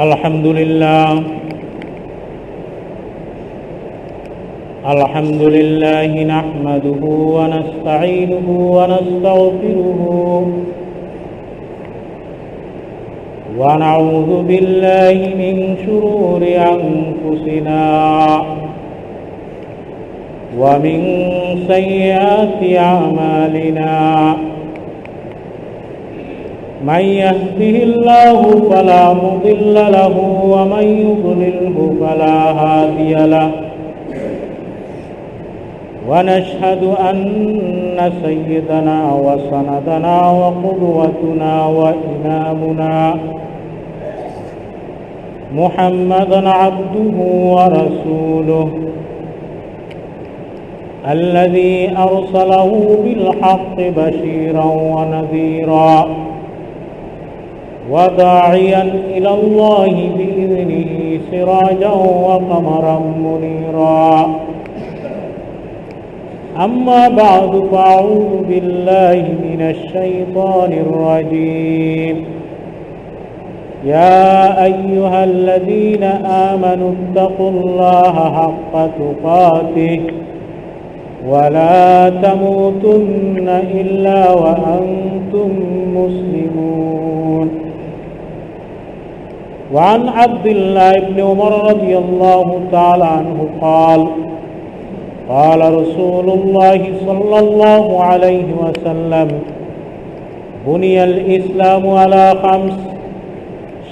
الحمد لله نحمده ونستعينه ونستغفره ونعوذ بالله من شرور أنفسنا ومن سيئات أعمالنا من يهده الله فلا مضل له ومن يضلله فلا هادي له ونشهد أن سيدنا وسندنا وقدوتنا وإمامنا محمدًا عبده ورسوله الذي أرسله بالحق بشيرا ونذيرا وداعيا إلى الله بإذنه سراجا وقمرا منيرا أما بعد فأعوذ بالله من الشيطان الرجيم يا أيها الذين آمنوا اتقوا الله حق تقاته ولا تموتن إلا وأنتم مسلمون وعن عبد الله بن عمر رضي الله تعالى عنه قال قال رسول الله صلى الله عليه وسلم بني الإسلام على 5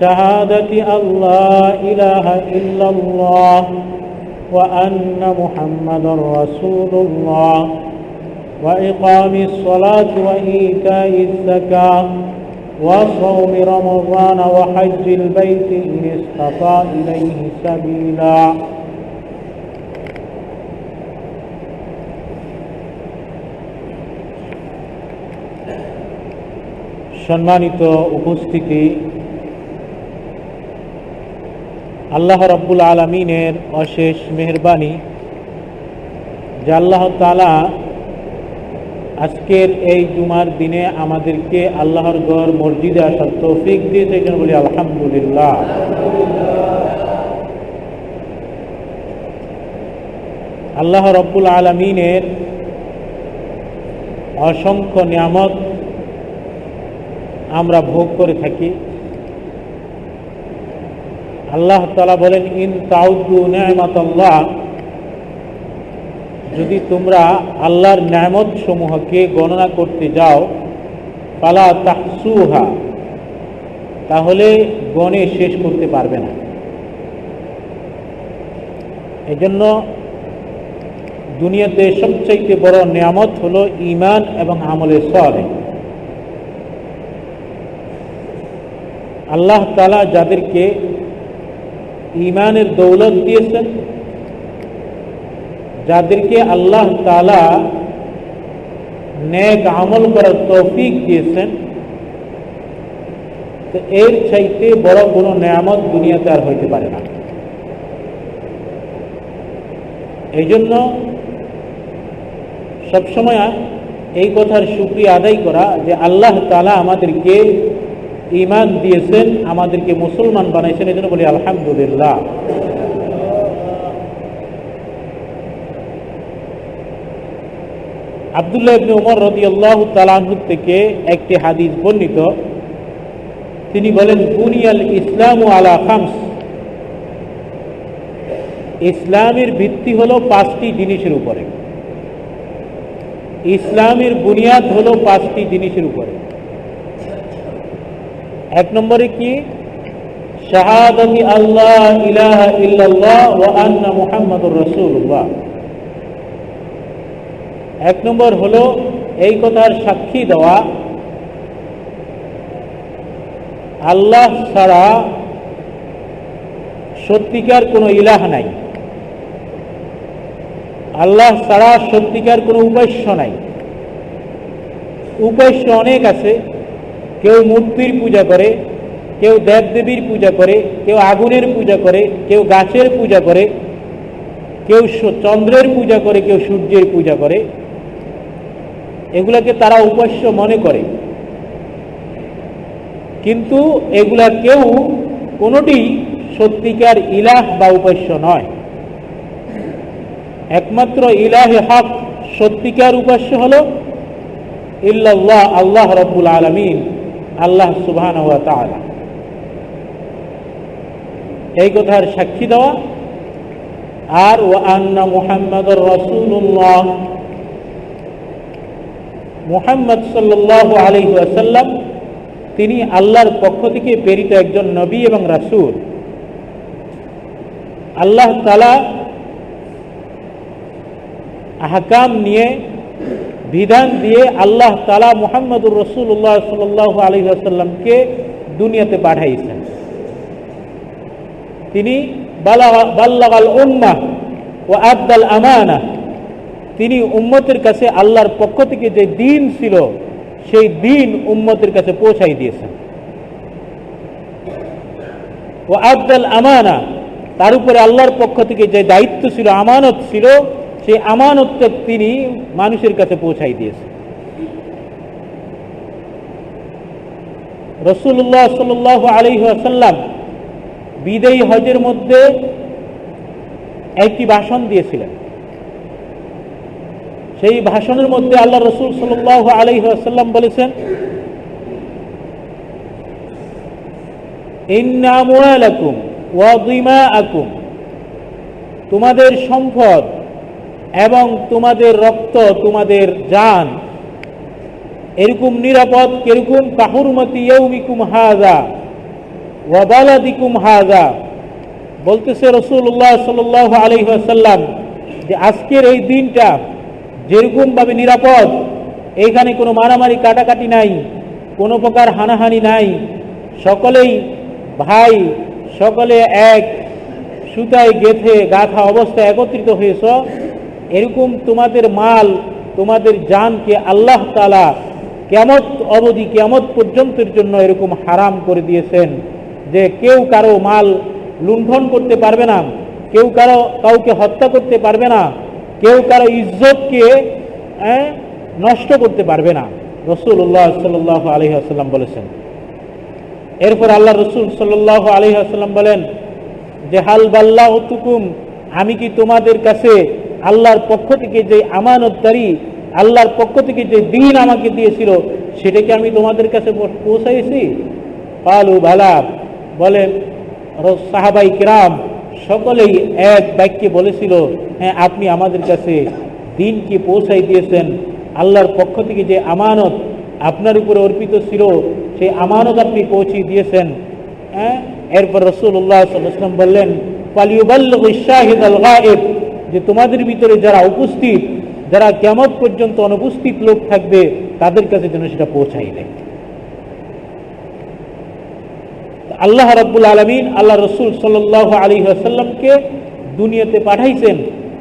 شهادة أن لا إله إلا الله وأن محمدا رسول الله وإقام الصلاة وإيتاء الزكاة وصوم رمضان وحج البيت إن استطاع إليه سبيلا সম্মানিত উপস্থিতি, আল্লাহ রাব্বুল আলামিনের অশেষ মেহেরবানি যে আল্লাহ তাআলা আজকের এই জুমার দিনে আমাদেরকে আল্লাহর ঘর মসজিদে আসার তৌফিক দিয়েছে। এই জন্য বলি আলহামদুলিল্লাহ। আল্লাহ রাব্বুল আলামিনের অসংখ্য নিয়ামত আমরা ভোগ করে থাকি। আল্লাহ তাআলা বলেন ইন তাউদ্দু নি'মাতাল্লাহ, যদি তোমরা আল্লাহর নিয়ামত সমূহকে গণনা করতে যাও ফালা তাহসুহা, তাহলে গণে শেষ করতে পারবে না। এজন্য দুনিয়াতে সবচেয়ে বড় নিয়ামত হলো ঈমান এবং আমলে সালেহ। আল্লাহ তাআলা যাদেরকে ঈমানের দৌলত দিয়েছেন, যাদেরকে আল্লাহ তাআলা নেক আমল করার তৌফিক দিয়েছেন, তো এর চাইতে বড় কোনো নিয়ামত দুনিয়াতে আর হইতে পারে না। এই জন্য সবসময় এই কথার শুকরিয়া আদায় করা যে আল্লাহ তাআলা আমাদেরকে ঈমান দিয়েছেন, আমাদেরকে মুসলমান বানাইছেন। এই জন্য বলি আলহামদুলিল্লাহ। আব্দুল্লাহ ইবনে উমর রাদিয়াল্লাহু তাআলা আনহু থেকে একটি হাদিস বর্ণিত। তিনি বলেন বুনিয়াল ইসলামু আলা 5, ইসলামের ভিত্তি হলো 5টি জিনিসের উপরে। ইসলামের বুনিয়াদ হলো 5টি জিনিসের উপরে। 1 নম্বরে কি? শাহাদাতি আল্লাহ ইলাহা ইল্লাল্লাহ ওয়া আন্না মুহাম্মাদুর রাসূলুল্লাহ। 1 নম্বর হলো এই কথার সাক্ষী দেওয়া আল্লাহ ছাড়া সত্যিকার কোনো ইলাহ নাই, আল্লাহ ছাড়া সত্যিকার কোনো উপাস্য নাই। উপাস্য অনেক আছে, কেউ মূর্তির পূজা করে, কেউ দেবদেবীর পূজা করে, কেউ আগুনের পূজা করে, কেউ গাছের পূজা করে, কেউ চন্দ্রের পূজা করে, কেউ সূর্যের পূজা করে। এগুলাকে তারা উপাস্য মনে করে, কিন্তু এগুলা কেউ কোনটি সত্যিকার ইলাহ বা উপাস্য নয়। একমাত্র ইলাহে হক, সত্যিকার উপাস্য হল ইল্লাল্লাহ, আল্লাহ রাব্বুল আলামিন, আল্লাহ সুবহানাহু ওয়া তাআলা। এই কথার সাক্ষী দেওয়া। আর ওয়া আন্না মুহাম্মাদুর রাসূলুল্লাহ, মুহাম্মদ সাল্লাল্লাহু আলাইহি ওয়াসাল্লাম তিনি আল্লাহর পক্ষ থেকে প্রেরিত একজন নবী এবং রাসূল। আল্লাহ তাআলা আহকাম নিয়ে, বিধান দিয়ে আল্লাহ তাআলা মুহাম্মদুর রাসূলুল্লাহ সাল্লাল্লাহু আলাইহি ওয়াসাল্লামকে দুনিয়াতে পাঠাইছেন। তিনি বাল্লাগাল উম্মাহ ওয়া আদ্দাল আমানাহ, তিনি উম্মতের কাছে আল্লাহর পক্ষ থেকে যে দ্বীন ছিল সেই দ্বীন উম্মতের কাছে পৌঁছাই দিয়েছেন। ওয়া আদ্দাল আমানা, তার উপরে আল্লাহর পক্ষ থেকে যে দায়িত্ব ছিল, আমানত ছিল, সেই আমানতটা তিনি মানুষের কাছে পৌঁছাই দিয়েছেন। রাসূলুল্লাহ সাল্লাল্লাহু আলাইহি ওয়াসাল্লাম বিদায়ী হজের মধ্যে একটি ভাষণ দিয়েছিলেন। সেই ভাষণের মধ্যে আল্লাহ রাসূল সাল্লাল্লাহু আলাইহি ওয়াসাল্লাম বলেছেন, ইন্না আমওয়ালাকুম ওয়া দিমাআকুম, তোমাদের সম্পদ এবং তোমাদের রক্ত, তোমাদের জান এরকম নিরাপদ কিরকম কাহুরমতি ইয়াউমিকুম হাযা ওয়া বালাদিকুম হাযা। বলতেছে রাসূলুল্লাহ সাল্লাল্লাহু আলাইহি ওয়াসাল্লাম যে আজকের এই দিনটা যেরকম ভাবে নিরাপদ, এইখানে কোনো মারামারি কাটাকাটি নাই, কোনো প্রকার হানাহানি নাই, সকলেই ভাই, সকলে এক সুতায় গাঁথা অবস্থায় একত্রিত হয়েছ, এরকম তোমাদের মাল, তোমাদের জানকে আল্লাহ তাআলা কিয়ামত অবধি, কিয়ামত পর্যন্তের জন্য এরকম হারাম করে দিয়েছেন যে কেউ কারো মাল লুণ্ঠন করতে পারবে না, কেউ কাউকে হত্যা করতে পারবে না, কেউ কারো ইজ্জতকে নষ্ট করতে পারবে না। রাসূলুল্লাহ সাল্লাল্লাহু আলাইহি ওয়াসাল্লাম বলেছেন। এরপর আল্লাহ রাসূল সাল্লাল্লাহু আলাইহি ওয়াসাল্লাম বলেন যে হাল বাল্লাগতুকুম, আমি কি তোমাদের কাছে আল্লাহর পক্ষ থেকে যে আমানতদারি, আল্লাহর পক্ষ থেকে যে দ্বীন আমাকে দিয়েছিল সেটাকে আমি তোমাদের কাছে পৌঁছাইছি? ক্বালু বালা, বলেন সাহাবাই কিরাম সকলেই এক বাক্যে বলেছিল, হ্যাঁ আপনি আমাদের কাছে দ্বীনকে পৌঁছাই দিয়েছেন। আল্লাহর পক্ষ থেকে যে আমানত আপনার উপরে অর্পিত ছিল সেই আমানত আপনি পৌঁছে দিয়েছেন। এরপর রাসূলুল্লাহ সাল্লাল্লাহু আলাইহি ওয়াসাল্লাম বললেন, ফালিয়ুবাল্লিগিশ শাহিদাল গায়েব, যে তোমাদের ভিতরে যারা উপস্থিত, যারা কিয়ামত পর্যন্ত অনুপস্থিত লোক থাকবে তাদের কাছে যেন সেটা পৌঁছাই দেয়। আল্লাহ রাব্বুল আলামিন আল্লাহ রাসূল সাল্লাল্লাহু আলাইহি ওয়াসাল্লামকে দুনিয়াতে পাঠাইছেন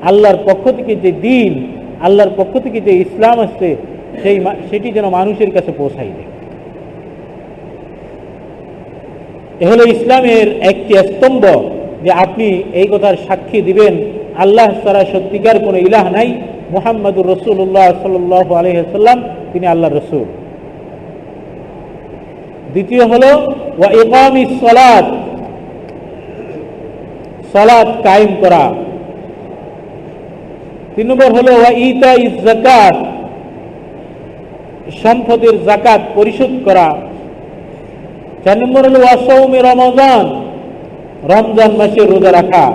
আল্লাহর পক্ষ থেকে যে দ্বীন, আল্লাহর পক্ষ থেকে যে ইসলাম আসছে সেটি যেন মানুষের কাছে পৌঁছাই দেয়। এ হলো ইসলামের একটি স্তম্ভ, যে আপনি এই কথার সাক্ষী দিবেন আল্লাহ ছাড়া সত্যিকার কোনো ইলাহ নাই, মুহাম্মাদুর রাসূলুল্লাহ সাল্লাল্লাহু আলাইহি ওয়াসাল্লাম তিনি আল্লাহর রাসূল। দ্বিতীয় হলো ওয়া ইকামিস সালাত, সালাত কায়েম করা। 3 নম্বর হলো ওয়া ইতাইজ যাকাত, সম্পদের যাকাত পরিশোধ করা। 4 নম্বর হলো ওয়া সাওমি রমাদান, রমজান মাসে রোজা রাখা।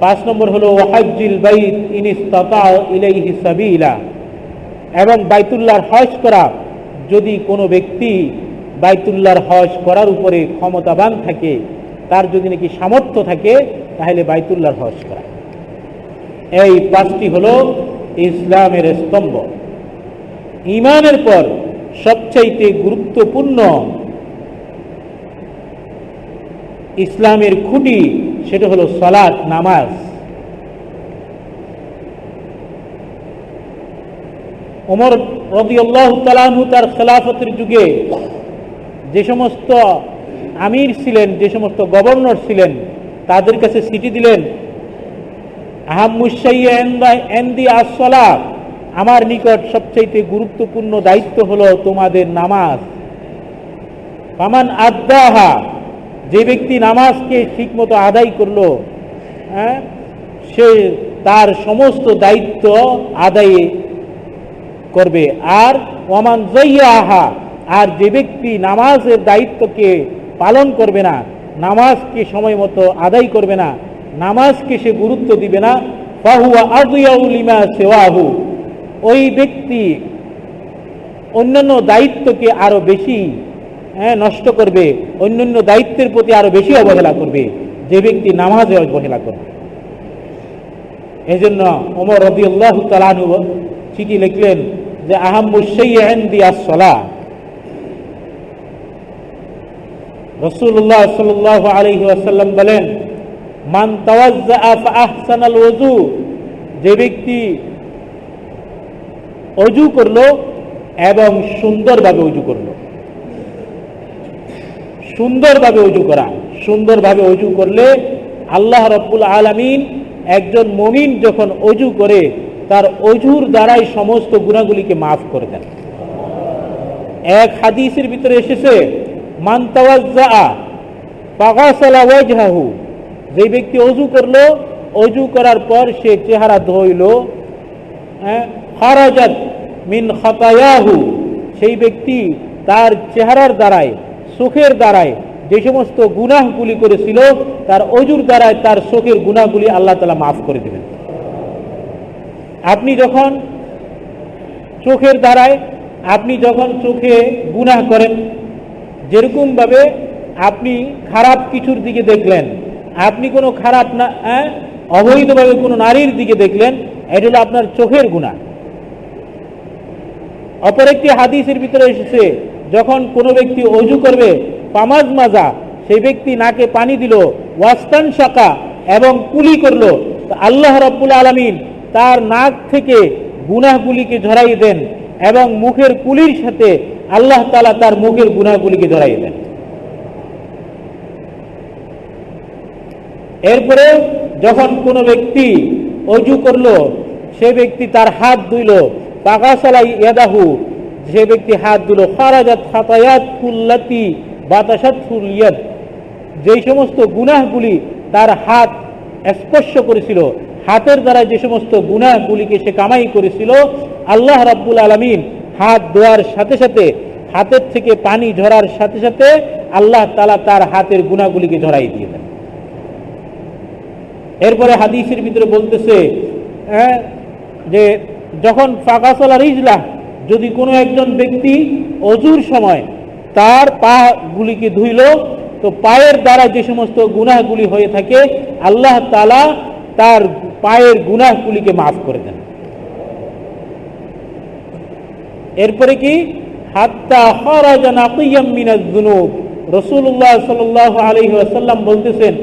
5 নম্বর হলো ওয়া হাজ্জিল বাইত ইন ইসতাতা ইলাইহি সাবিলা, এবং বাইতুল্লাহর হজ করা, যদি কোনো ব্যক্তি বাইতুল্লাহর হজ করার উপরে ক্ষমতাবান থাকে, তার যদি নাকি সামর্থ্য থাকে, তাহলে বাইতুল্লাহর হজ করা। এই 5টি হলো ইসলামের স্তম্ভ। ঈমানের পর সবচাইতে গুরুত্বপূর্ণ ইসলামের খুঁটি, সেটা হলো সালাত, নামাজ। ওমর রাদিয়াল্লাহু তাআলা আনহু তার খেলাফতের যুগে যে সমস্ত আমির ছিলেন, যে সমস্ত গভর্নর ছিলেন, তাদের কাছে চিঠি দিলেন, আহাম্মুশ শাইয়্যা ইনদি আস-সালাত, আমার নিকট সবচেয়ে গুরুত্বপূর্ণ দায়িত্ব হলো তোমাদের নামাজ। ফামান আদ্দাহা, যে ব্যক্তি নামাজকে ঠিকমতো আদায় করলো, হ্যাঁ, সে তার সমস্ত দায়িত্ব আদায় করবে। আর ওয়ামান যায়্যাহা, আর যে ব্যক্তি নামাজের দায়িত্বকে পালন করবে না, নামাজকে সময় মতো আদায় করবে না, নামাজকে সে গুরুত্ব দিবে না, ফাহুয়া আযয়াউ লিমা সিওয়াহু, ওই ব্যক্তি অন্যান্য দায়িত্বকে আরো বেশি নষ্ট করবে, অন্যান্য দায়িত্বের প্রতি আরো বেশি অবহেলা করবে যে ব্যক্তি নামাজে অবহেলা করবে। এই জন্য ওমর রাদিয়াল্লাহু তাআলা আনহু চিঠি লিখলেন যে আহাম্মু শাইই ইনদি আস-সালাহ। রাসূলুল্লাহ সাল্লাল্লাহু আলাইহি ওয়াসাল্লাম বলেন, মান তাওয়াজ্জা ফা আহসানাল ওযু, যে ব্যক্তি ওযু করলো এবং সুন্দরভাবে ওযু করলো। সুন্দরভাবে ওযু করা, সুন্দরভাবে ওযু করলে আল্লাহ রাব্বুল আলামিন একজন মুমিন যখন ওযু করে তার ওযুর দ্বারাই সমস্ত গুনাহগুলিকে মাফ করে দেন। এক হাদিসের ভিতরে এসেছে, মান তাওয়াজ্জা ফাগাসালা ওয়াজহাহু, যে ব্যক্তি ওযু করলো, ওযু করার পর সে চেহারা ধুইলো, খারাজাত মিন খাতায়াহু, সেই ব্যক্তি তার চেহারার দ্বারায়, চোখের দ্বারায় যে সমস্ত গুনাহগুলি করেছিল তার ওযুর দ্বারায় তার চোখের গুনাহগুলি আল্লাহ তাআলা মাফ করে দেবেন। আপনি যখন চোখের দ্বারায়, আপনি যখন চোখে গুনাহ করেন, যেরকম ভাবে আপনি খারাপ কিছুর দিকে দেখলেন, আপনি কোনো খারাপ না অবৈধভাবে কোনো নারীর দিকে দেখলেন, এটা হলো আপনার চোখের গুনাহ। অপর একটি হাদিসের ভিতরে এসেছে, যখন কোনো ব্যক্তি ওযু করবে, পামাজ মাজা, সেই ব্যক্তি নাকে পানি দিল, ওয়াস্তান শাকা, এবং কুলি করলো, আল্লাহ রাব্বুল আলামিন তার নাক থেকে গুনাহগুলিকে ঝরাই দেন এবং মুখের কুলির সাথে আল্লাহ তাআলা তার মুখের গুনাহগুলিকে ঝরাই দেন। এরপরে যখন কোনো ব্যক্তি ওযু করলো, সে ব্যক্তি তার হাত ধুইল, ফাগাসালা ইয়াদাহু, যে ব্যক্তি হাত ধুলো, খারাজাত খাতায়াত কুল্লাতি বাতাসাতুল ইয়াদ, যেই সমস্ত গুনাহগুলি তার হাত স্পর্শ করেছিল, হাতের দ্বারা যে সমস্ত গুনাহগুলিকে সে কামাই করেছিল, আল্লাহ রাব্বুল আলামিন হাত ধোয়ার সাথে সাথে, হাতের থেকে পানি ঝরার সাথে সাথে আল্লাহ তাআলা তার হাতের গুনাহগুলিকে ঝরাই দিয়ে দেন। এরপরে হাদিসের ভিতরে বলতেছে যে যখন ফাগাসালা রিজলাহ, যদি কোনো একজন ব্যক্তি ওযুর সময় তার পা গুলিকে ধুইল, তো পায়ের দ্বারা যে সমস্ত গুনাহগুলি হয়ে থাকে আল্লাহ তাআলা তার পায়ের গুনাহগুলিকে মাফ করে দেন। এরপরে কি, হাত্তা খারাজা নাকিয়াম মিনাজ যুনুব, রাসূলুল্লাহ সাল্লাল্লাহু আলাইহি ওয়াসাল্লাম বলতেছেন,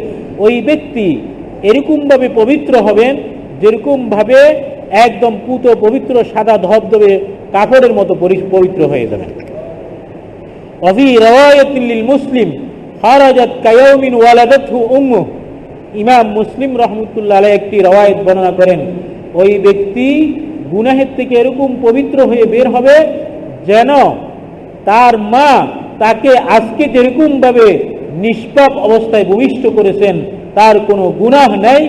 ওই ব্যক্তি এরকম ভাবে পবিত্র হবেন যেরকম ভাবে একদম পুত পবিত্র সাদা ধবধবে কাপড়ের মতো পবিত্র হয়ে যাবেন। ওয়াফি রাওয়ায়াতিন লিল মুসলিম খারাজাত কায়াউমিন ওয়ালাদাতহু উম্মু, ইমাম মুসলিম রাহমাতুল্লাহ আলাইহি একটি রওয়ায়াত বর্ণনা করেন, ওই ব্যক্তি গুনাহের থেকে এরকম পবিত্র হয়ে বের হবে যেন তার মা তাকে আজকে যেরকম ভাবে নিষ্পাপ অবস্থায় ভূমিষ্ঠ করেছেন, তার কোনো গুনাহ নেই,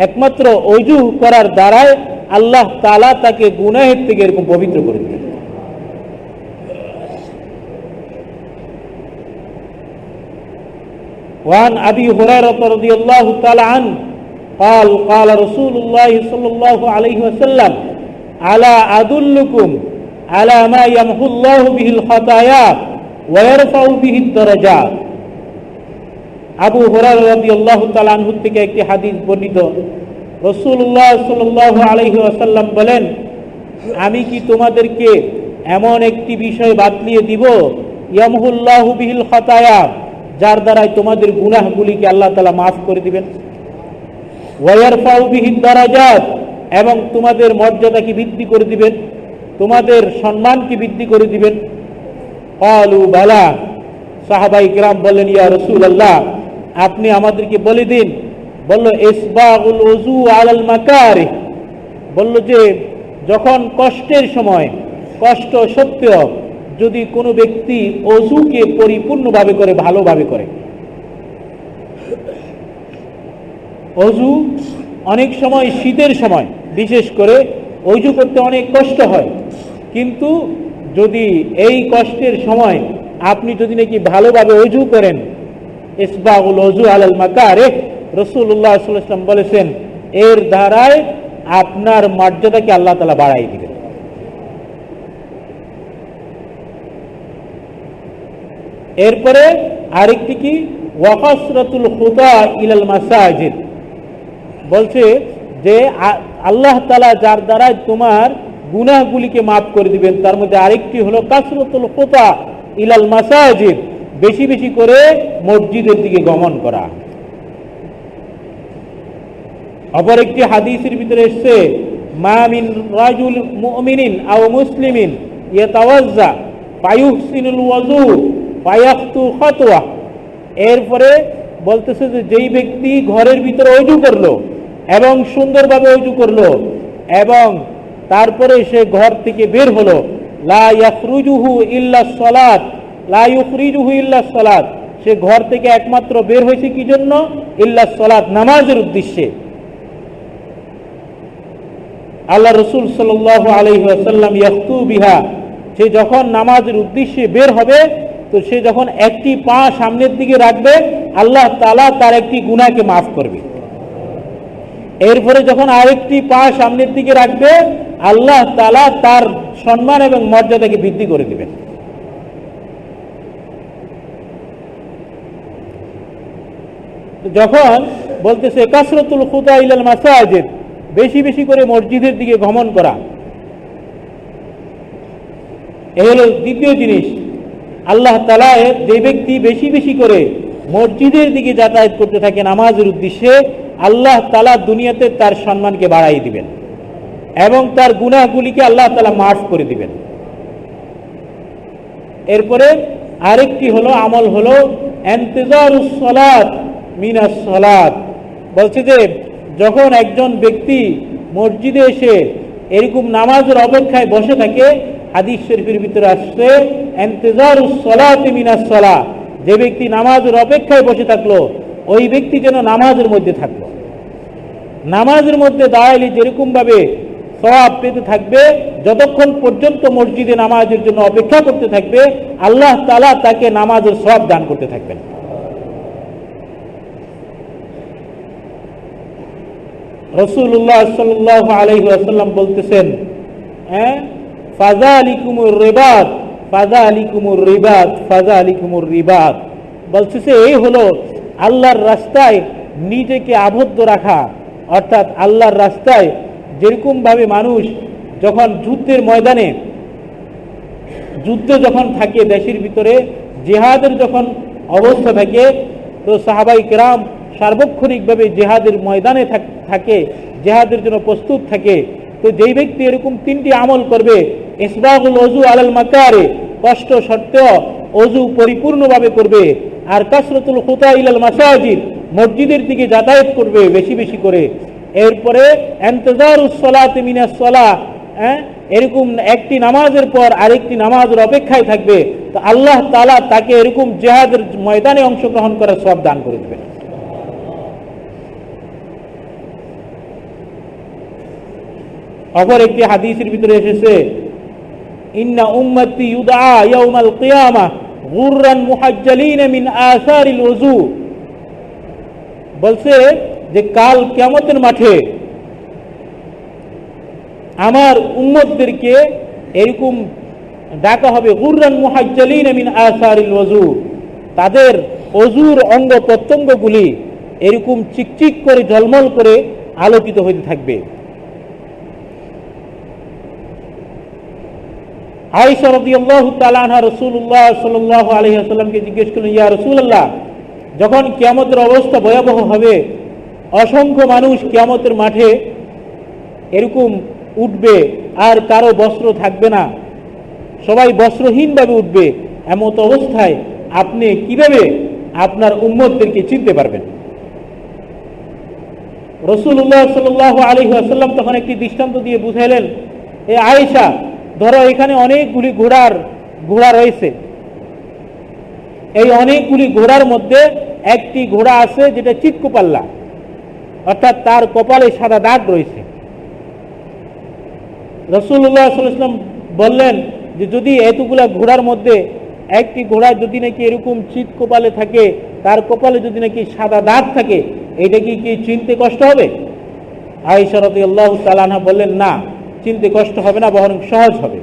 একমাত্র ওযু করার দ্বারাই আল্লাহ তাআলা তাকে গুনাহের থেকে এরকম পবিত্র করে দিলেন। وعن أبي هريرة رضي الله تعالى عنه قال قال رسول الله صلى الله عليه وسلم ألا أدلكم على ما يمحو الله به الخطايا ويرفع به الدرجات। আবু হুরায়রা রাদিয়াল্লাহু তাআলা আনহু থেকে একটি হাদিস বর্ণিত, রাসূলুল্লাহ সাল্লাল্লাহু আলাইহি ওয়াসাল্লাম বলেন, আমি কি তোমাদেরকে এমন একটি বিষয় বাতলিয়ে দিব, ইয়ামহুল্লাহু বিহিল খাতায়া, যার দ্বারাই তোমাদের গুনাহগুলিকে আল্লাহ তাআলা মাফ করে দিবেন, ওয়ায়ারফাউ বিহিদ দারাজাত, এবং তোমাদের মর্যাদাকে বৃদ্ধি করে দিবেন, তোমাদের সম্মানকে বৃদ্ধি করে দিবেন। ক্বালু বালা, সাহাবায়ে কিরাম বললেন, ইয়া রাসূলুল্লাহ, আপনি আমাদেরকে বলে দিন। বলল, ইসবাগুল ওযু আলাল মাকারিহ, বলল যে যখন কষ্টের সময়, কষ্ট সত্ত্বেও যদি কোনো ব্যক্তি ওযুকে পরিপূর্ণভাবে করে, ভালোভাবে করে, অজু অনেক সময় শীতের সময় বিশেষ করে অজু করতে অনেক কষ্ট হয়, কিন্তু যদি এই কষ্টের সময় আপনি যদি নাকি ভালোভাবে অজু করেন, ইসবাগুল অজু আলাল মাকারিহ, রাসূলুল্লাহ সাল্লাল্লাহু আলাইহি ওয়াসাল্লাম বলেছেন এর দ্বারায় আপনার মর্যাদাকে আল্লাহ তাআলা বাড়াই দিবেন। এরপরে আরেকটি কি, ওয়াকাসরাতুল খুতা ইলাল মাসাজিদ, বলছে যে আল্লাহ তাআলা যার দ্বারা তোমার গুনাহগুলিকে মাফ করে দিবেন, তার মধ্যে আরেকটি হলো কাসরাতুল খুতা ইলাল মাসাজিদ, বেশি বেশি করে মসজিদের দিকে গমন করা। অপর একটি হাদিসের ভিতরে এসেছে, মা মিন রাজুল মুমিনিন আও মুসলিমিন ইয়াতাওয়াজ্জা ফায়ুহসিনুল ওযু ফায়াখতু খাতওয়া। এরপরে বলতেছে যে যেই ব্যক্তি ঘরের ভিতরে ওযু করলো এবং সুন্দরভাবে ওযু করলো এবং তারপরে সে ঘর থেকে বের হলো, লা ইয়াখরুজুহু ইল্লা সালাত, লা ইউখরিজুহু ইল্লা সালাত, সে ঘর থেকে একমাত্র বের হয়েছে কি জন্য? ইল্লা সালাত, নামাজের উদ্দেশ্যে। আল্লাহ রাসূল সাল্লাল্লাহু আলাইহি ওয়াসাল্লাম ইয়াখতু বিহা, সে যখন নামাজের উদ্দেশ্যে বের হবে তো সে যখন একটি পা সামনের দিকে রাখবে আল্লাহ তাআলা তার একটি গুনাহকে মাফ করবে। এরপরে যখন আরেকটি পা সামনের দিকে রাখবে আল্লাহ তাআলা তার সম্মান এবং মর্যাদাকে বৃদ্ধি করে দিবেন। যখন বলতেছে কাসরাতুল খুতা ইলাল মাসাজিদ, বেশি বেশি করে মসজিদের দিকে গমন করা, এই হলো দ্বিতীয় জিনিস। আল্লাহ তাআলা যে ব্যক্তি বেশি বেশি করে মসজিদের দিকে যাতায়াত করতে থাকে নামাজের উদ্দেশ্যে, আল্লাহ তাআলা দুনিয়াতে তার সম্মানকে বাড়াই দিবেন এবং তার গুনাহগুলিকে আল্লাহ তাআলা মাফ করে দিবেন। এরপরে আরেকটি হলো আমল হলো ইন্তিজারুস সালাত মিনাস সালাত, বলছে যে যখন একজন ব্যক্তি মসজিদে এসে এরকম নামাজের অপেক্ষায় বসে থাকে, হাদিস শরীফের ভিতরে আসছে ইন্তিজারুস সালাত মিনাস সালাত, যে ব্যক্তি নামাজের অপেক্ষায় বসে থাকলো ওই ব্যক্তি যেন নামাজের মধ্যে থাকলো। নামাজের মধ্যে দাঁড়াইলে যেরকম ভাবে সওয়াব পেতে থাকবে, যতক্ষণ পর্যন্ত মসজিদে নামাজের জন্য অপেক্ষা করতে থাকবে আল্লাহ তাআলা তাকে নামাজের সওয়াব দান করতে থাকবেন। রাসূলুল্লাহ সাল্লাল্লাহু আলাইহি ওয়াসাল্লাম বলতেছেন, ফাযালিকুমুর রিবাত ফাযালিকুমুর রিবাত ফাযালিকুমুর রিবাত, বলছে এই হলো আল্লাহর রাস্তায় নিজেকে আবদ্ধ রাখা। অর্থাৎ আল্লাহর রাস্তায় যেরকম ভাবে মানুষ যখন যুদ্ধের ময়দানে যুদ্ধ যখন থাকে, দেশের ভিতরে জিহাদের যখন অবস্থা থাকে, তো সাহাবাই কেরাম সার্বক্ষণিকভাবে জিহাদের ময়দানে থাকে, জিহাদের জন্য প্রস্তুত থাকে। তো যেই ব্যক্তি এরকম তিনটি আমল করবে, ইসবাগুল ওযু আলাল মাকারে, কষ্ট সত্ত্বেও ওযু পরিপূর্ণভাবে করবে, আর কাসরাতুল খুতা ইলাল মাসাজিদ, মসজিদের দিকে যাতায়াত করবে বেশি বেশি করে, এরপরে ইন্তিজারুস সালাত মিনাস সালাহ, এরকম একটি নামাজের পর আরেকটি নামাজের অপেক্ষায় থাকবে, তো আল্লাহ তাআলা তাকে এরকম জিহাদের ময়দানে অংশগ্রহণ করার সওয়াব দান করে দেবেন। অপর একটি হাদিসের ভিতরে এসেছে, ইন্না উম্মতি ইউদআ ইয়াউমাল কিয়ামাহ গুররান মুহাজ্জালিন মিন আসারিল ওযু, বলছে যে কাল কিয়ামতের মাঠে আমার উম্মতদেরকে এরকম ডাকা হবে, গুররান মুহাজ্জালিন মিন আসারিল ওযু, তাদের ওযুর অঙ্গ প্রত্যঙ্গগুলি এরকম চিকচিক করে ঝলমল করে আলোকিত হতে থাকবে। আয়েশা রাদিয়াল্লাহু তাআলা আনহা রাসূলুল্লাহ সাল্লাল্লাহু আলাইহি ওয়াসাল্লামকে জিজ্ঞেস করলেন, ইয়া রাসূলুল্লাহ, যখন কিয়ামতের অবস্থা ভয়াবহ হবে, অসংখ্য মানুষ কিয়ামতের মাঠে এরকম উঠবে আর কারো বস্ত্র থাকবে না, সবাই বস্ত্রহীনভাবে উঠবে, এমত অবস্থায় আপনি কিভাবে আপনার উম্মতদেরকে চিনতে পারবেন? রাসূলুল্লাহ সাল্লাল্লাহু আলাইহি ওয়াসাল্লাম তখন একটি দৃষ্টান্ত দিয়ে বুঝাইলেন, এ আয়েশা, ধরো এখানে অনেকগুলি ঘোড়া রয়েছে, এই অনেকগুলি ঘোড়ার মধ্যে একটি ঘোড়া আছে যেটা চিৎকোপাল্লা, অর্থাৎ তার কপালে সাদা দাগ রয়েছে। রাসূলুল্লাহ সাল্লাল্লাহু আলাইহি ওয়াসাল্লাম বললেন যে যদি এতগুলা ঘোড়ার মধ্যে একটি ঘোড়া যদি নাকি এরকম চিত কপালে থাকে, তার কপালে যদি নাকি সাদা দাগ থাকে, এটা কি চিনতে কষ্ট হবে? আয়েশা রাদিয়াল্লাহু তাআলা আনহা বললেন, না, চিনতে কষ্ট হবে না, বরং সহজ হবে।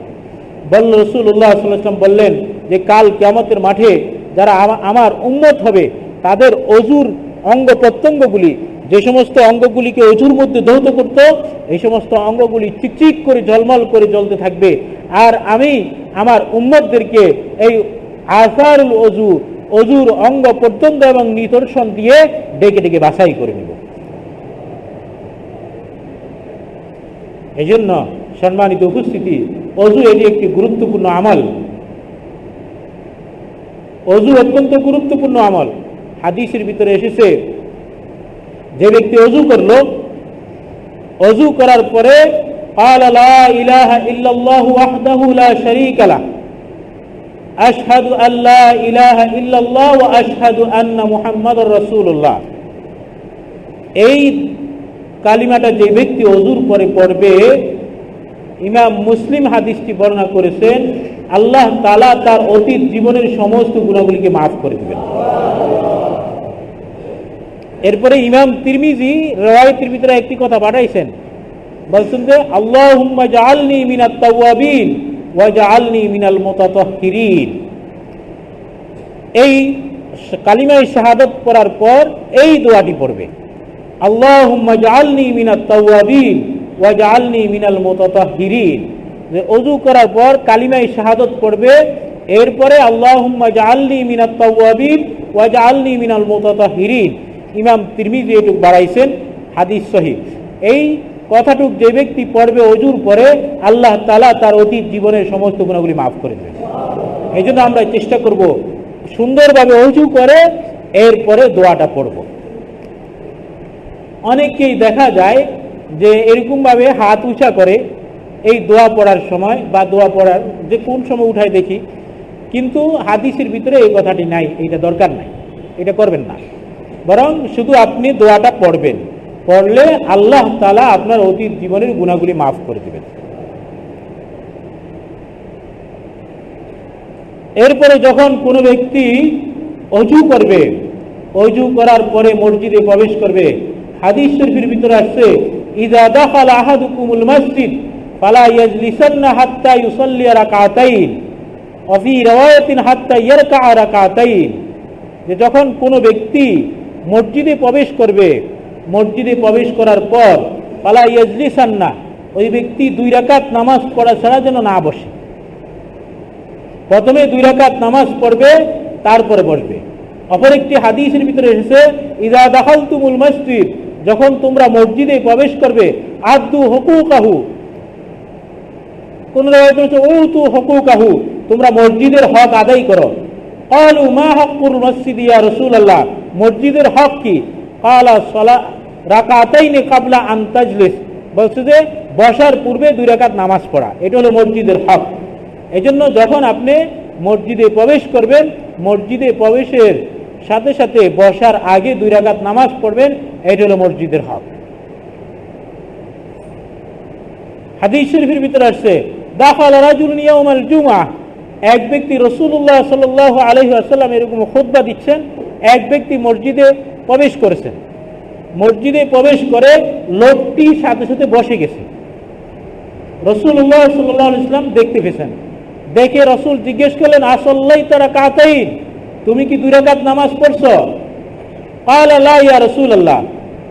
বলল রাসূলুল্লাহ সাল্লাল্লাহু আলাইহি ওয়াসাল্লাম বললেন যে কাল কিয়ামতের মাঠে যারা আমার উম্মত হবে তাদের অজুর অঙ্গ প্রত্যঙ্গগুলি, যে সমস্ত অঙ্গগুলিকে অজুর মধ্যে দৌত করত, এই সমস্ত অঙ্গগুলি চিকচিক করে ঝলমল করে জ্বলতে থাকবে। আর আমি আমার উম্মতদেরকে এই আসারুল অজুর অঙ্গ প্রত্যঙ্গ এবং নিদর্শন দিয়ে ডেকে ডেকে বাছাই করে নেব। এই জন্য সম্মানিত উপস্থিতি, অজু এটি একটি গুরুত্বপূর্ণ আমল। অজু অত্যন্ত গুরুত্বপূর্ণ আমল। হাদিসের ভিতরে এসেছে যে ব্যক্তি অজু করলো, অজু করার পরে قال لا إله إلا الله وحده لا شريك له أشهد أن لا إله إلا الله وأشهد أن محمد رسول الله, এই কালিমাটা যে ব্যক্তি অজুর পরে পড়বে, ইমাম মুসলিম হাদিসটি বর্ণনা করেছেন, আল্লাহ তাআলা তার অতীত জীবনের সমস্ত গুনাহগুলিকে মাফ করে দিবেন। এরপরে ইমাম তিরমিজি riwayতের ভিতরে একটি কথা পাঠাইছেন, বলছেন যে আল্লাহুম্মা জাআলনি মিনাত তাওয়াবিন ওয়া জাআলনি মিনাল মুতাতাহহিরিন। এই কালিমায়ে শাহাদাত পড়ার পর এই দোয়াটি পড়বে, আল্লাহুম্মা জাআলনি মিনাত তাওয়াবিন ওয়া জাআলনি মিনাল মুতাতাহহিরিন। যে ওযু করার পর কালিমায়ে শাহাদাত পড়বে, এরপরে আল্লাহুম্মা জাআলনি মিনাত তাওয়াবিন ওয়া জাআলনি মিনাল মুতাতাহহিরিন। ইমাম তিরমিজি এটুক বাড়াইছেন, হাদিস সহিহ। এই কথাটুক যে ব্যক্তি পড়বে অজুর পরে, আল্লাহ তাআলা তার অতীত জীবনের সমস্ত গুনাহগুলি মাফ করে দেবেন। এই জন্য আমরা চেষ্টা করব সুন্দরভাবে অজু করে এরপরে দোয়াটা পড়ব। অনেককেই দেখা যায় যে এরকমভাবে হাত উঁচা করে এই দোয়া পড়ার সময়, বা দোয়া পড়ার যে কোন সময় উঠায় দেখি, কিন্তু হাদিসের ভিতরে এই কথাটি নাই, এটা দরকার নাই, এটা করবেন না। বরং শুধু আপনি দোয়াটা পড়বেন, পড়লে আল্লাহ তাআলা আপনার অতীত জীবনের গুনাহগুলি মাফ করে দিবেন। এরপরে যখন কোনো ব্যক্তি অজু করবে, অজু করার পরে মসজিদে প্রবেশ করবে, হাদিস শরীফের ভিতরে আসছে ইযা দাখালা আহাদুকুমুল মসজিদ ফালা ইয়াজলিসান্না হাত্তা ইউসাল্লি রাকাতাইন ওয়া ফি রিওয়ায়াতিন হাত্তা ইয়ারকা রাকাতাইন। যে যখন কোনো ব্যক্তি মসজিদে প্রবেশ করবে, মসজিদে প্রবেশ করার পর ফালা ইয়াজলিসান্না, ওই ব্যক্তি 2 রাকাত নামাজ পড়া ছাড়া যেন না বসে। প্রথমে 2 রাকাত নামাজ পড়বে, তারপরে বসবে। অপর একটি হাদিসের ভিতরে এসেছে ইযা দাখালতুমুল মসজিদ, যখন তোমরা মসজিদে প্রবেশ করবে, আদু হুকুকাহু, কোন রাওয়ায়াতে আছে উতু হুকুকাহু, তোমরা মসজিদের হক আদায় করো। ক্বালু মা হাক্কুল মসজিদ ইয়া রাসূলুল্লাহ, মসজিদের হক কি? ক্বালা সালা রাকাতাইনি ক্বাবলা আন তাজলিস, বলছে যে বসার পূর্বে 2 রাকাত নামাজ পড়া, এটা হলো মসজিদের হক। এজন্য যখন আপনি মসজিদে প্রবেশ করবেন, মসজিদে প্রবেশের সাথে সাথে বসার আগে 2 রাকাত নামাজ পড়বেন, এটা হলো মসজিদের হক। হাদিস শরীফের ভিতরে আসছে দাখালা রাজুলুন ইয়াউমাল জুমআহ, এক ব্যক্তি, রাসূলুল্লাহ সাল্লাল্লাহু আলাইহি ওয়াসাল্লাম এরকম খুতবা দিচ্ছেন, এক ব্যক্তি মসজিদে প্রবেশ করেছেন, মসজিদে প্রবেশ করে লোকটি সাথে সাথে বসে গেছে। রাসূলুল্লাহ সাল্লাল্লাহু আলাইহি ওয়াসাল্লাম দেখতে পেয়েছেন, দেখে রাসূল জিজ্ঞেস করলেন আসাল্লাইতা রাকাতাইন, তুমি কি 2 রাকাত নামাজ পড়ছো? ক্বালা লা ইয়া রাসূলুল্লাহ।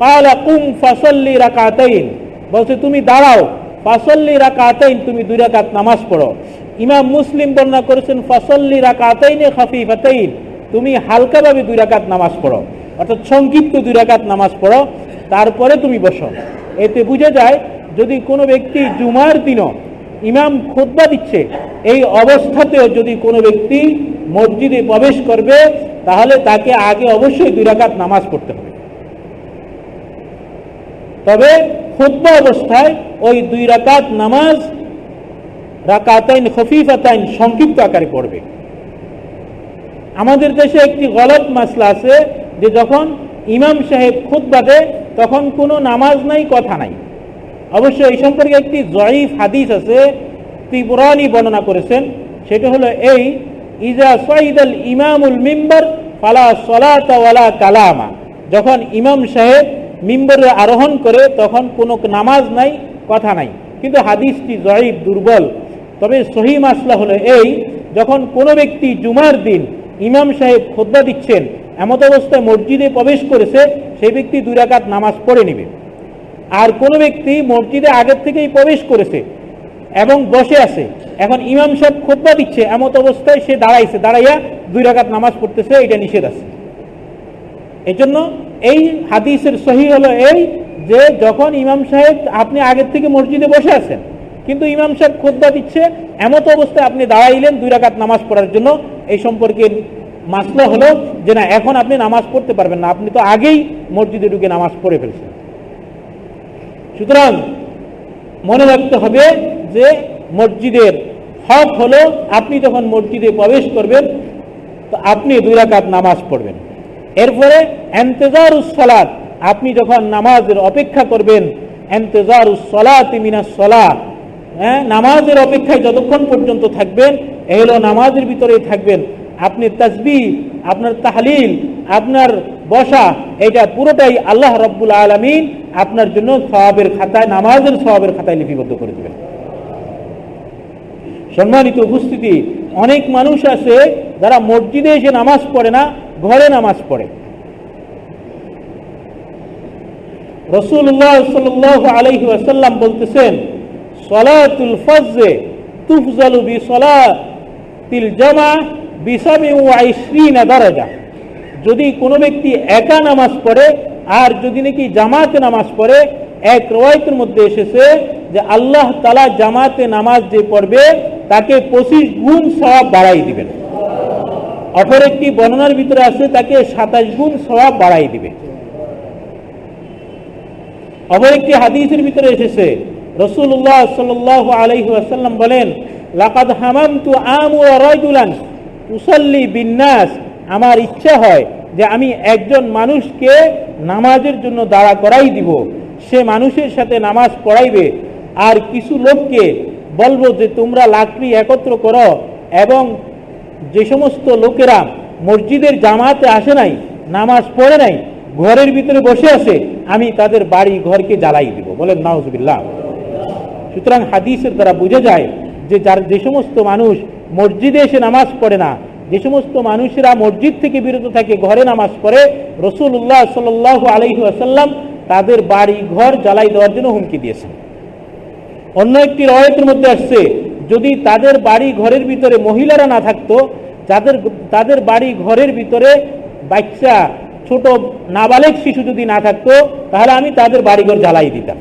ক্বালা কুম ফাসাল্লি রাকাতাইন, বলছে তুমি দাঁড়াও, ফাসাল্লি রাকাতাইন, তুমি 2 রাকাত নামাজ পড়ো। ইমাম মুসলিম বর্ণনা করেছেন ফাসাল্লি রাকাতাইনে খাফিফাতাইন, তুমি হালকাভাবে 2 রাকাত নামাজ পড়ো, অর্থাৎ সংক্ষিপ্ত 2 রাকাত নামাজ পড়ো, তারপরে তুমি বসো। এতে বোঝা যায় যদি কোনো ব্যক্তি জুমার দিনও ইমাম খুতবা দিচ্ছে, এই অবস্থাতেও যদি কোনো ব্যক্তি মসজিদে প্রবেশ করবে, তাহলে তাকে আগে অবশ্যই 2 রাকাত নামাজ পড়তে হবে। তবে খুতবা অবস্থায় ওই 2 রাকাত নামাজ রাকাতাইন খফিফাতাইন সংক্ষিপ্ত আকারে পড়বে। আমাদের দেশে একটি গলত মাসলা আছে যে যখন ইমাম সাহেব খুতবা দেয় তখন কোনো নামাজ নাই, কথা নাই। অবশ্য এই সম্পর্কে একটি জয়ীফ হাদিস আছে, তিবরানি বর্ণনা করেছেন। সেটা হলো এই, ইজা সাইদাল ইমামুল মিম্বার ফালা সলাতা ওয়ালা কালামা, যখন ইমাম সাহেব মিম্বরে আরোহণ করে তখন কোনো নামাজ নাই, কথা নাই। কিন্তু হাদিসটি জয়ীফ, দুর্বল। তবে সহি মাসলা হলো এই, যখন কোনো ব্যক্তি জুমার দিন ইমাম সাহেব খুতবা দিচ্ছেন, এমত অবস্থায় মসজিদে প্রবেশ করেছে, সেই ব্যক্তি 2 রাকাত নামাজ পড়ে নেবে। আর কোনো ব্যক্তি মসজিদে আগের থেকেই প্রবেশ করেছে এবং বসে আছে, এখন ইমাম সাহেব খুতবা দিচ্ছে, এমত অবস্থায় সে দাঁড়াইছে, দাঁড়াইয়া 2 রাকাত নামাজ পড়তেছে, এটা নিষেধ আছে। এই জন্য এই হাদিসের সহি হলো এই যে যখন ইমাম সাহেব, আপনি আগের থেকে মসজিদে বসে আছেন কিন্তু ইমাম সাহেব খুতবা দিচ্ছে, এমত অবস্থায় আপনি দাঁড়াইলেন 2 রাকাত নামাজ পড়ার জন্য, এই সম্পর্কে মাসলা হলো যে না, এখন আপনি নামাজ পড়তে পারবেন না, আপনি তো আগেই মসজিদে ঢুকে নামাজ পড়ে ফেলছেন। সুতরাং মনে রাখতে হবে যে মসজিদের হক হলো, আপনি যখন মসজিদে প্রবেশ করবেন তো আপনি 2 রাকাত নামাজ পড়বেন। এরপরে ইন্তেজারুস সালাত, আপনি যখন নামাজের অপেক্ষা করবেন, ইন্তেজারুস সালাতি মিনাস সালাহ, নামাজের অপেক্ষায় যতক্ষণ পর্যন্ত থাকবেন, এই হলো নামাজের ভিতরেই থাকবেন। আপনি তাসবিহ, আপনার তাহলিল, আপনার বসা, এটা পুরোটাই আল্লাহ রাব্বুল আলামিন আপনার জন্য সওয়াবের খাতায়, নামাজের সওয়াবের খাতায় লিপিবদ্ধ করে দেবেন। সম্মানিত উপস্থিতি, অনেক মানুষ আছে যারা মসজিদে এসে নামাজ পড়ে না, ঘরে নামাজ পড়ে। রাসূলুল্লাহ সাল্লাল্লাহু আলাইহি ওয়াসাল্লাম বলতেছেন, সালাতুল ফজর তুফজালু বিসালাতিল জামাআহ বি27 দারাজা। যদি কোনো ব্যক্তি একা নামাজ পড়ে আর যদি নাকি জামাতে নামাজ পড়ে, এক রওয়ায়াতের মধ্যে এসেছে যে আল্লাহ তাআলা জামাতে নামাজ যে পড়বে তাকে 25 গুণ সওয়াব বাড়াই দিবেন। অপর একটি বর্ণনার ভিতরে আছে তাকে 27 গুণ সওয়াব বাড়াই দিবে। অপর একটি হাদিসের ভিতরে এসেছে, রাসূলুল্লাহ সাল্লাল্লাহু আলাইহি ওয়াসাল্লাম বলেন, লাকাদ হামামতু আমুরা রাজুলান তুসাল্লি বিন্নাস, আমার ইচ্ছা হয় যে আমি একজন মানুষকে নামাজের জন্য দাঁড়া করাই দিব, সে মানুষের সাথে নামাজ পড়াইবে, আর কিছু লোককে বলবো যে তোমরা লাকড়ি একত্র করো, এবং যে সমস্ত লোকেরা মসজিদের জামাতে আসে নাই, নামাজ পড়ে নাই, ঘরের ভিতরে বসে আছে, আমি তাদের বাড়ি ঘরকে জ্বালাই দিব। বলেন নাউজুবিল্লাহ। সুতরাং হাদিসের দ্বারা বোঝা যায় যে যে সমস্ত মানুষ মসজিদে এসে নামাজ পড়ে না, যে সমস্ত মানুষেরা মসজিদ থেকে বিরত থাকে, ঘরে নামাজ পড়ে, রাসূলুল্লাহ সাল্লাল্লাহু আলাইহি ওয়াসাল্লাম তাদের বাড়ি ঘর জ্বালাই দেওয়ার জন্য হুমকি দিয়েছেন। অন্য একটি রওয়ায়াতের মধ্যে আসছে, যদি তাদের বাড়ি ঘরের ভিতরে মহিলারা না থাকতো, তাদের বাড়ি ঘরের ভিতরে বাচ্চা, ছোট নাবালেগ শিশু যদি না থাকতো, তাহলে আমি তাদের বাড়িঘর জ্বালাই দিতাম।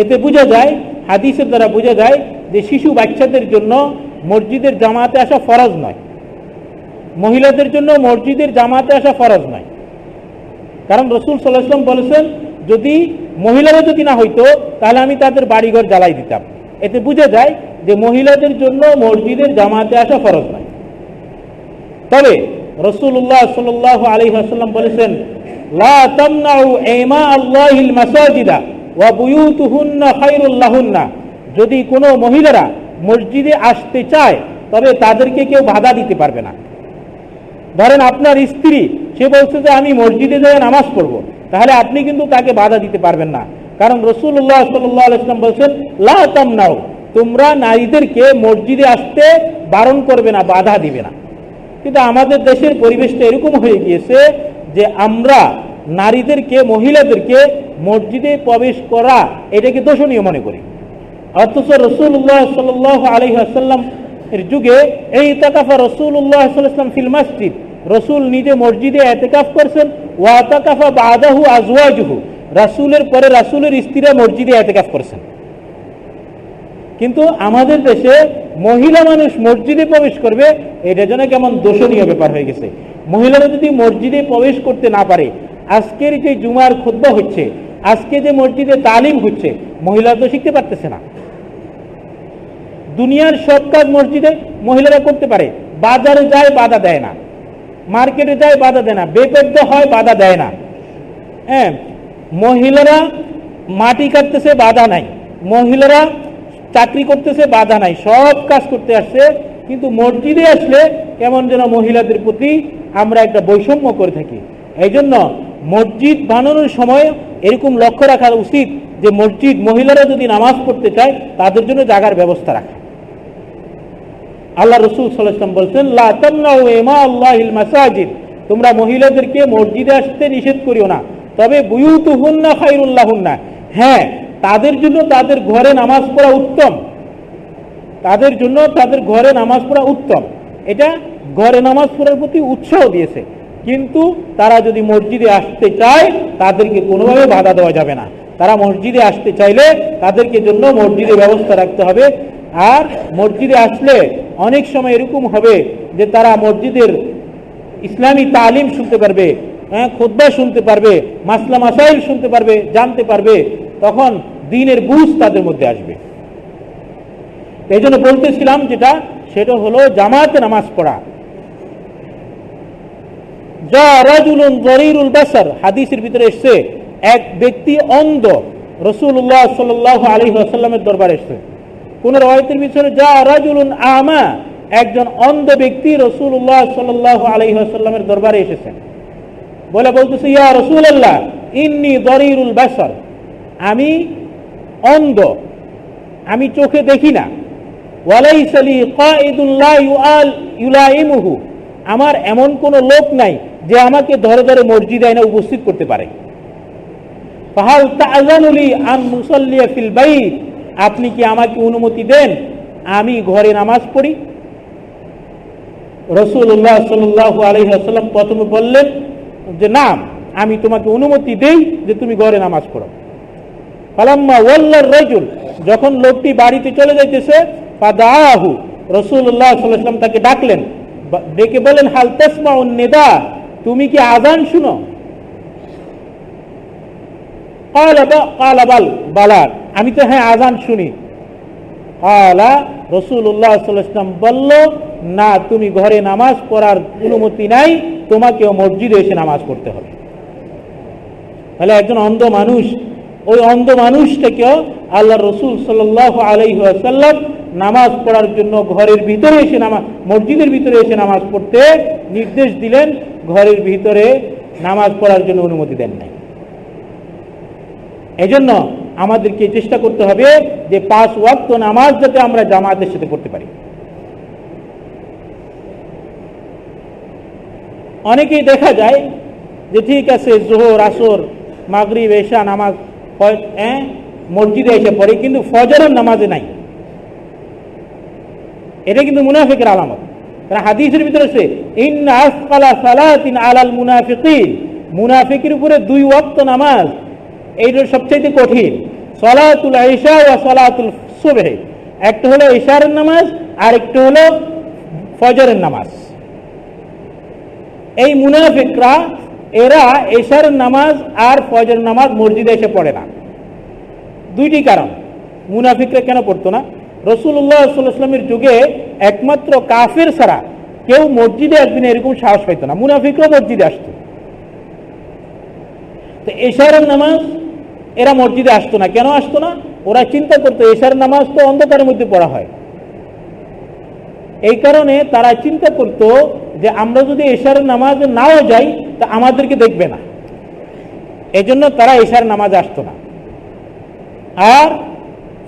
এতে বোঝা যায়, হাদিসের দ্বারা বোঝা যায় যে শিশু বাচ্চাদের জন্য মসজিদের জামাতে আসা ফরজ নয়, মহিলাদের জন্য মসজিদের জামাতে আসা ফরজ নয়। কারণ রাসূল সাল্লাল্লাহু আলাইহি ওয়াসাল্লাম বলেছেন, যদি মহিলারা যদি না হইতো তাহলে আমি তাদের বাড়িঘর জ্বালাই দিতাম। এতে বোঝা যায় যে মহিলাদের জন্য মসজিদের জামাতে আসা ফরজ নয়। তবে রাসূলুল্লাহ সাল্লাল্লাহু আলাইহি ওয়াসাল্লাম বলেছেন, লা তামনাউ ইমা আল্লাহিল মাসাজিদা ওয়া বুয়ুতুহুন্না খায়রুল লাহুন্না, যদি কোনো মহিলারা মসজিদে আসতে চায় তবে তাদেরকে কেউ বাধা দিতে পারবে না। ধরেন আপনার স্ত্রী, সে বলছে যে আমি মসজিদে যাই নামাজ পড়বো, তাহলে আপনি কিন্তু তাকে বাধা দিতে পারবেন না। কারণ রাসূলুল্লাহ সাল্লাল্লাহু আলাইহি ওয়াসাল্লাম বলেছেন, লা তামনাউ, তোমরা নারীদেরকে মসজিদে আসতে বারণ করবে না, বাধা দিবে না। কিন্তু আমাদের দেশের পরিবেশটা এরকম হয়ে গিয়েছে যে আমরা নারীদেরকে, মহিলাদেরকে মসজিদে প্রবেশ করা এটাকে দোষণীয় মনে করি। অথচ রাসূলুল্লাহ সাল্লাল্লাহু আলাইহি ওয়াসাল্লাম এর যুগে এই ইতাকাফা রাসূলুল্লাহ সাল্লাল্লাহু আলাইহি ওয়াসাল্লাম ফিল মসজিদ, রাসূল নিজে মসজিদে ইতিকাফ করেছেন, ওয়া ইতাকাফা বাদাহু আজওয়াজুহু, রাসূলের পরে রাসূলের স্ত্রীরা মসজিদে ইতিকাফ করেছেন। কিন্তু আমাদের দেশে মহিলা মানুষ মসজিদে প্রবেশ করবে, এটা যেন কেমন দোষণীয় ব্যাপার হয়ে গেছে। মহিলারা যদি মসজিদে প্রবেশ করতে না পারে, আজকের যে জুমার খুতবা হচ্ছে, আজকে যে মসজিদে তালিম হচ্ছে, মহিলা তো শিখতে পারতেছে না। দুনিয়ার সব কাজ মসজিদে মহিলারা করতে পারে, বাজারে যায় বাধা দেয় না, মার্কেটে যায় বাধা দেয় না, বেপর্দা হয় বাধা দেয় না, হ্যাঁ, মহিলারা মাটি কাটতেছে, বাধা নাই, মহিলারা চাকরি করতেছে, বাধা নাই, সব কাজ করতে আসছে। কিন্তু মসজিদে আসলে কেমন যেন মহিলাদের প্রতি আমরা একটা বৈষম্য করে থাকি। এই জন্য মসজিদ বানানোর সময় এরকম লক্ষ্য রাখা উচিত যে মসজিদ মহিলারা যদি নামাজ পড়তে চায় তাদের জন্য জায়গার ব্যবস্থা রাখা। আল্লাহ রসুল সাল্লাল্লাহু আলাইহি ওয়াসাল্লাম বলছেন, লা তামনাউ ইমা আল্লাহিল মাসাজিদ, তোমরা মহিলাদেরকে মসজিদে আসতে নিষেধ করিও না, তবে বুয়ুতুহুন্না খায়রুল লাহুন্না, হ্যাঁ তাদের জন্য তাদের ঘরে নামাজ পড়া উত্তম, তাদের জন্য তাদের ঘরে নামাজ পড়া উত্তম। এটা ঘরে নামাজ পড়ার প্রতি উৎসাহ দিয়েছে। কিন্তু তারা যদি মসজিদে আসতে চায় তাদেরকে কোনোভাবে বাধা দেওয়া যাবে না। তারা মসজিদে আসতে চাইলে তাদেরকে জন্য মসজিদে ব্যবস্থা রাখতে হবে। আর মসজিদে আসলে অনেক সময় এরকম হবে যে তারা মসজিদের ইসলামী তালিম শুনতে পারবে, খুতবা শুনতে পারবে, মাসলা মাসাইল শুনতে পারবে, জানতে পারবে, তখন দ্বীনের বুঝ তাদের মধ্যে আসবে। এই জন্য বলতেছিলাম যেটা, সেটা হলো জামাতে নামাজ পড়া। যা রাজুলুন যরীরুল বাসার, হাদিসের ভিতরে এসেছে এক ব্যক্তি অন্ধ রাসূলুল্লাহ সাল্লাল্লাহু আলাইহি ওয়াসাল্লামের দরবারে এসেছে। কোন রওয়ায়াতের ভিতরে যা রাজুলুন আমা, একজন অন্ধ ব্যক্তি রাসূলুল্লাহ সাল্লাল্লাহু আলাইহি ওয়াসাল্লামের দরবারে এসেছেন। বলতেছে, ইয়া রাসূলুল্লাহ ইন্নী যরীরুল বাসার, আমি অন্ধ, আমি চোখে দেখি না। ওয়ালাইসা লি কাঈদুন লা ইউলাইমুহু, আমার এমন কোন লোক নাই যে আমাকে ধরে ধরে মসজিদে এনে উপস্থিত করতে পারে। ফাহাল তাআযানু লি আন নুসাল্লিয়া ফিল বাইত, আপনি কি আমাকে অনুমতি দেন আমি ঘরে নামাজ পড়ি? রাসূলুল্লাহ সাল্লাল্লাহু আলাইহি ওয়াসাল্লাম প্রথমে বললেন যে না, আমি তোমাকে অনুমতি দেই যে তুমি ঘরে নামাজ পড়ো। ফালাম্মা ওয়াল্লার রাজুল, যখন লোকটি বাড়িতে চলে যাইতেছে, ফাদাআহু, রাসূলুল্লাহ সাল্লাল্লাহু আলাইহি ওয়াসাল্লাম তাকে ডাকলেন, ডেকে বলেন, হাল তাসমাউন নিদা, তুমি কি আযান শুনো? ক্বালা বালা, আমি তো হ্যাঁ আযান শুনি। ক্বালা, রাসূলুল্লাহ সাল্লাল্লাহু আলাইহি ওয়াসাল্লাম বলল, না, তুমি ঘরে নামাজ পড়ার অনুমতি নাই, তোমাকেও মসজিদে এসে নামাজ পড়তে হবে। তাহলে একজন অন্ধ মানুষ, ওই অন্ধ মানুষটাকেও আল্লাহ রসুল সাল্লাল্লাহু আলাইহি ওয়াসাল্লাম নামাজ পড়ার জন্য ঘরের ভিতরে এসে মসজিদের ভিতরে এসে নামাজ পড়তে নির্দেশ দিলেন, ঘরের ভিতরে নামাজ পড়ার জন্য অনুমতি দেন নাই। এজন্য আমাদেরকে চেষ্টা করতে হবে যে 5 ওয়াক্ত নামাজ যাতে আমরা জামাতের সাথে পড়তে পারি। অনেকেই দেখা যায় যে ঠিক আছে যোহর, আসর, মাগরিব, এশা নামাজ মসজিদে এসে পড়ে, কিন্তু ফজরের নামাজে নাই। এটা কিন্তু মুনাফিকের আলামত। কারণ হাদিসের ভিতরে আছে, ইন্না আসকালা সালাতিন আলাল মুনাফিকিন, মুনাফিকের উপরে 2 ওয়াক্ত নামাজ এইটা সবচেয়ে কঠিন। সালাতুল ইশা ওয়া সালাতুল সুবহ, একটা হলো ইশার নামাজ আর একটা হলো ফজরের নামাজ। এই মুনাফিকরা এরা ইশার নামাজ আর ফজরের নামাজ মসজিদে এসে পড়ে না। 2টি কারণ। মুনাফিকরা কেন পড়তো না? রাসূলুল্লাহ সাল্লাল্লাহু আলাইহি ওয়াসাল্লামের যুগে একমাত্র কাফের ছাড়া কেউ মসজিদে আসবে না এরকম সাহস পাইতো না, মুনাফিকরা মসজিদে আসতো। তো ইশারের নামাজ এরা মসজিদে আসতো না। কেন আসতো না? ওরা চিন্তা করতো ইশার নামাজ তো অন্ধকারের মধ্যে পড়া হয়। এই কারণে তারা চিন্তা করতো যে আমরা যদি ইশার নামাজে নাও যাই তা আমাদেরকে দেখবে না, এই জন্য তারা ইশার নামাজে আসতো না। আর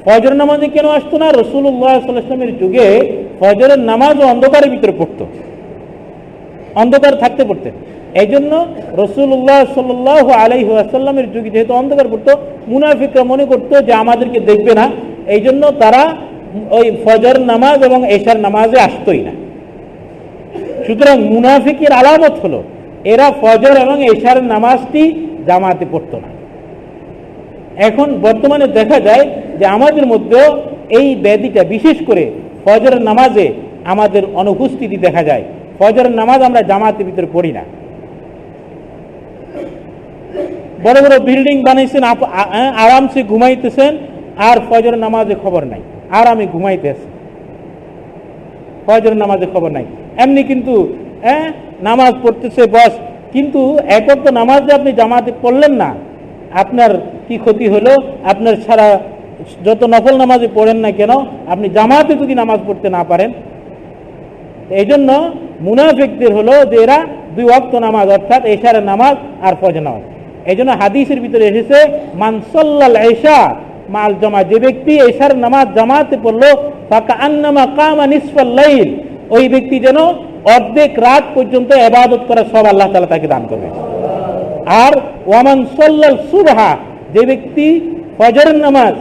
ফজর নামাজে কেন আসতো না? রাসূলুল্লাহ সাল্লাল্লাহু আলাইহি ওয়াসাল্লামের যুগে ফজরের নামাজও অন্ধকারের ভিতরে পড়তো, অন্ধকার থাকতে পড়তেন। এই জন্য রাসূলুল্লাহ সাল্লাল্লাহু আলাইহি ওয়াসাল্লামের যুগে যেহেতু অন্ধকার পড়তো, মুনাফিকরা মনে করতো যে আমাদেরকে দেখবে না, এই জন্য তারা ওই ফজর নামাজ এবং এশার নামাজে আসতোই না। সুতরাং মুনাফিকের আলামত হলো এরা ফজর এবং এশার নামাজটি জামাতে পড়তো না। এখন বর্তমানে দেখা যায় যে আমাদের মধ্যেও এই ব্যাধিটা, বিশেষ করে ফজর নামাজে আমাদের অনুপস্থিতি দেখা যায়। ফজর নামাজ আমরা জামাতের ভিতরে পড়ি না। বড় বড় বিল্ডিং বানাইছেন, আরামসে ঘুমাইতেছেন, আর ফজর নামাজে খবর নাই, আরামে ঘুমাইতেছে, ফজর নামাজে খবর নাই। এমনি কিন্তু নামাজ পড়তেছে, বস কিন্তু এক ওয়াক্ত নামাজ যে আপনি জামাতে পড়লেন না, আপনার কি ক্ষতি হলো? আপনার সারা যত নফল নামাজে পড়েন না কেন, আপনি জামাতে যদি নামাজ পড়তে না পারেন। এই জন্য মুনাফিকদের হলো যে এরা 2 ওয়াক্ত নামাজ, অর্থাৎ এশারের নামাজ আর ফজর নামাজ। এই জন্য হাদিসের ভিতরে এসেছে মান সাল্লাল ইশা মাল জামা, যে ব্যক্তি এশার নামাজ জামাতে পড়লো ফাকান্নামা কামা নিসফাল লাইল, ওই ব্যক্তি যেন অর্ধেক রাত পর্যন্ত ইবাদত করার সব আল্লাহ তাআলা তাকে দান করবে। আর ওয়ামান সাল্লাল সুবহা, যে ব্যক্তি ফজরের নামাজ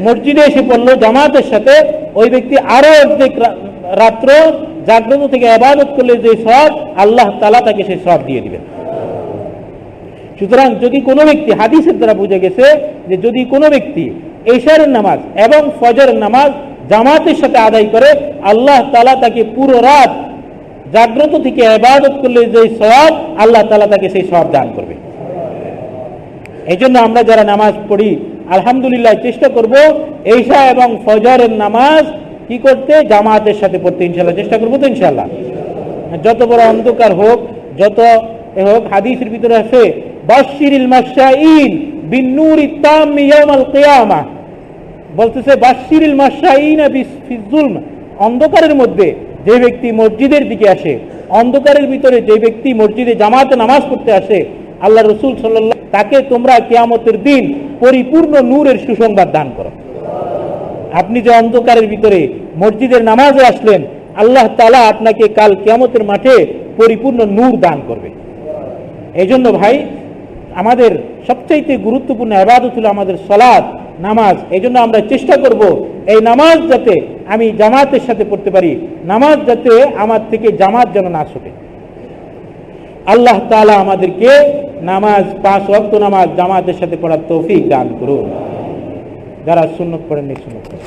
মসজিদে এসে পড়লো জামাতের সাথে, ওই ব্যক্তি আরো অর্ধেক রাত্র জাগ্রত থেকে ইবাদত করলে যে সওয়াব, আল্লাহ তাআলা তাকে সেই সওয়াব দিয়ে দিবেন। সুতরাং যদি কোনো ব্যক্তি, হাদিসের দ্বারা বুঝে গেছে যে যদি কোনো ব্যক্তি এশারের নামাজ এবং ফজরের নামাজ জামাতের সাথে আদায় করে, আল্লাহ তাআলা তাকে পুরো রাত জাগ্রত থেকে ইবাদত করলে যে সওয়াব, আল্লাহ তাআলা তাকে সেই সওয়াব দান করবে। এই জন্য আমরা যারা নামাজ পড়ি, আলহামদুলিল্লাহ চেষ্টা করব এশা এবং ফজরের নামাজ কি করতে, জামাতের সাথে পড়তে ইনশাআল্লাহ চেষ্টা করবো। তো ইনশাআল্লাহ যত বড় অন্ধকার হোক, যত হোক, হাদিসের ভিতরে আছে বাশশিরিল মাশাঈন বিন-নূরি তাম্মি ইয়াউমাল কিয়ামা, বলতেছে বাশশিরিল মাশাঈন ফিজ-যুলম, অন্ধকারের মধ্যে যে ব্যক্তি মসজিদের দিকে আসে, অন্ধকারের ভিতরে যে ব্যক্তি মসজিদে জামাতে নামাজ পড়তে আসে, আল্লাহ রাসূল সাল্লাল্লাহু আলাইহি ওয়াসাল্লাম তাকে তোমরা কিয়ামতের দিন পরিপূর্ণ নূরের সুসংবাদ দান করো। আপনি যে অন্ধকারের ভিতরে মসজিদের নামাজে আসলেন, আল্লাহ তাআলা আপনাকে কাল কিয়ামতের মাঠে পরিপূর্ণ নূর দান করবে। এই জন্য ভাই, আমাদের সবচাইতে গুরুত্বপূর্ণ ইবাদত হলো আমাদের সালাত, নামাজ। এই জন্য আমরা চেষ্টা করব এই নামাজ যাতে আমি জামাতের সাথে পড়তে পারি, নামাজ যাতে আমার থেকে জামাত যেন না ছুটে। আল্লাহ তাআলা আমাদেরকে নামাজ, 5 ওয়াক্ত নামাজ জামাতের সাথে পড়ার তৌফিক দান করুন। যারা সুন্নত পড়েন সুন্নত পড়েন।